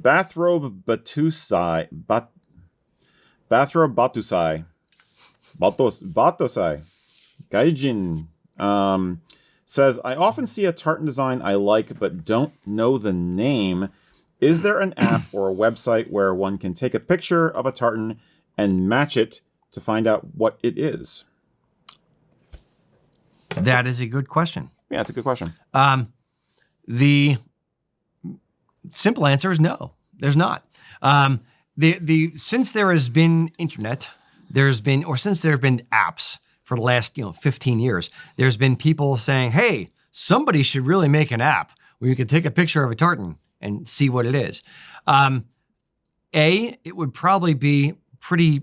Bathrobe Batusai. Bathrobe Batusai. Batosai. Gaijin. Says, I often see a tartan design I like but don't know the name. Is there an app or a website where one can take a picture of a tartan and match it to find out what it is? That is a good question. Yeah, it's a good question. The simple answer is no, there's not. Since there has been internet, since there have been apps for the last 15 years, there's been people saying, hey, somebody should really make an app where you can take a picture of a tartan and see what it is. It would probably be pretty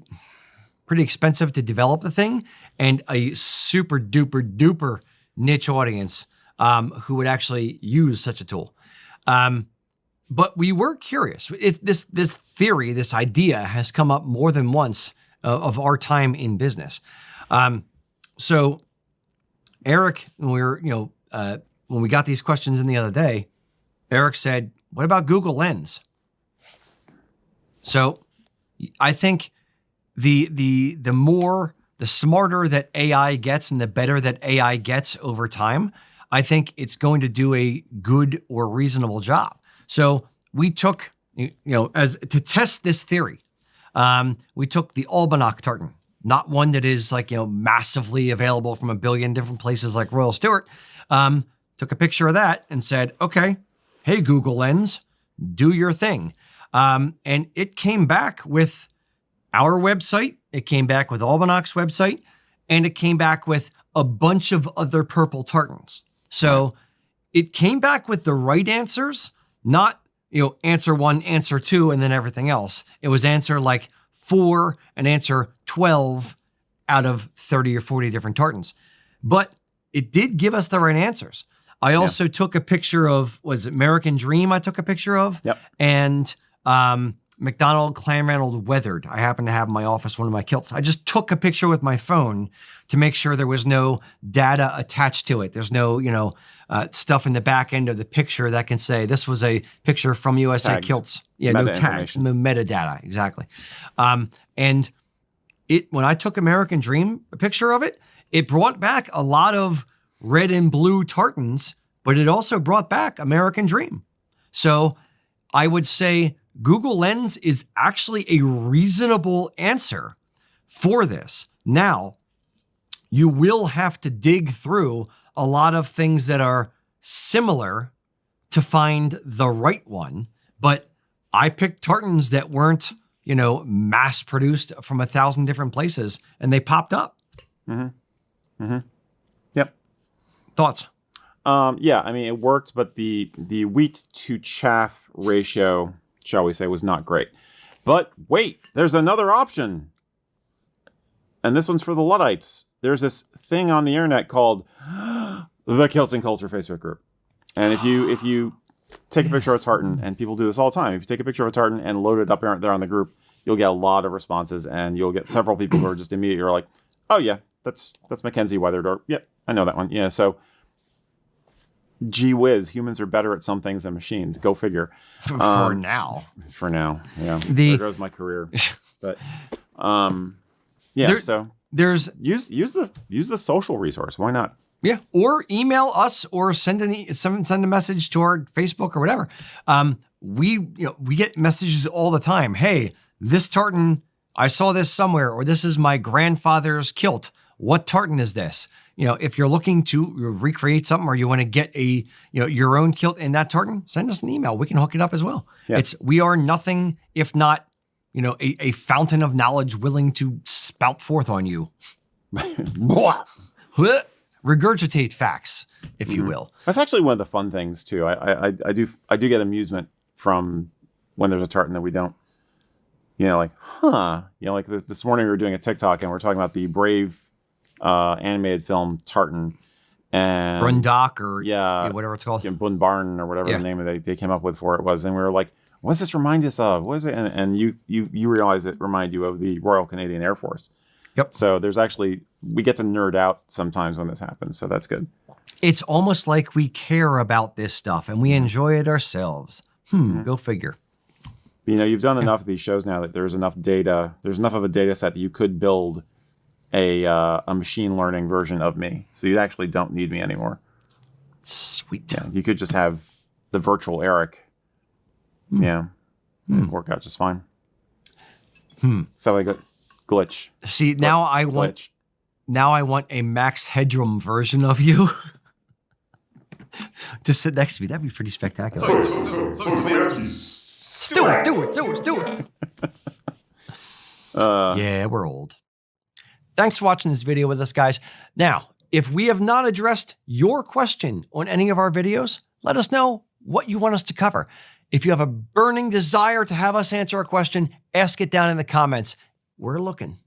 expensive to develop the thing, and a super duper niche audience who would actually use such a tool. But we were curious. This theory, this idea has come up more than once of our time in business. So Eric, when we got these questions in the other day, Eric said, what about Google Lens? So I think the smarter that AI gets and the better that AI gets over time, I think it's going to do a good or reasonable job. So we took, as to test this theory, we took the Almanac tartan, not one that is massively available from a billion different places like Royal Stewart. Took a picture of that and said, okay, hey, Google Lens, do your thing. And it came back with our website, it came back with Almanac's website, and it came back with a bunch of other purple tartans. So it came back with the right answers, not, answer 1, answer 2, and then everything else. It was answer 4 and answer 12 out of 30 or 40 different tartans. But it did give us the right answers. I also took a picture of, was it American Dream I took a picture of? Yep. And McDonald Clanranald Weathered. I happen to have in my office one of my kilts. I just took a picture with my phone to make sure there was no data attached to it. There's no, stuff in the back end of the picture that can say this was a picture from USA Tags. Kilts. Yeah, no tags, no metadata, exactly. And when I took American Dream, a picture of it, it brought back a lot of red and blue tartans, but it also brought back American Dream. So I would say Google Lens is actually a reasonable answer for this. Now, you will have to dig through a lot of things that are similar to find the right one, but I picked tartans that weren't, mass produced from 1,000 different places, and they popped up. Mm-hmm. Mm-hmm. Yep. Thoughts? Yeah, I mean, it worked, but the wheat to chaff ratio, shall we say, was not great. But wait, there's another option. And this one's for the Luddites. There's this thing on the internet called the Kilts Culture Facebook group. And if you take a picture of a tartan, and people do this all the time, if you take a picture of a tartan and load it up there on the group, you'll get a lot of responses, and you'll get several people who are just immediately like, oh yeah, that's Mackenzie Weathered, or yep, I know that one. Yeah, so gee whiz, humans are better at some things than machines. Go figure. For now. For now, yeah. There goes my career. But yeah, so there's use the social resource. Why not? Yeah, or email us, or send a message to our Facebook or whatever. We get messages all the time. Hey, this tartan, I saw this somewhere, or this is my grandfather's kilt. What tartan is this? If you're looking to recreate something, or you want to get your own kilt in that tartan, send us an email. We can hook it up as well. Yeah. We are nothing if not, a fountain of knowledge willing to spout forth on you. Regurgitate facts, if you will. That's actually one of the fun things too. I do get amusement from when there's a tartan that we don't, like this morning we were doing a TikTok and we're talking about the Brave animated film Tartan, and Brundock, or whatever it's called, Bunbarn, or whatever the name they came up with for it was, and we were like, what's this remind us of? What is it? And you realize it reminded you of the Royal Canadian Air Force. Yep. So we get to nerd out sometimes when this happens, so that's good. It's almost like we care about this stuff and we enjoy it ourselves. Go figure. You've done enough of these shows now that there's enough data. There's enough of a data set that you could build a machine learning version of me. So you actually don't need me anymore. Sweet. Yeah, you could just have the virtual Eric. Yeah. Work out just fine. So I got glitch. See, now I want a Max Headroom version of you. Just sit next to me. That'd be pretty spectacular. Do it. Yeah, we're old. Thanks for watching this video with us, guys. Now, if we have not addressed your question on any of our videos, let us know what you want us to cover. If you have a burning desire to have us answer a question, ask it down in the comments. We're looking.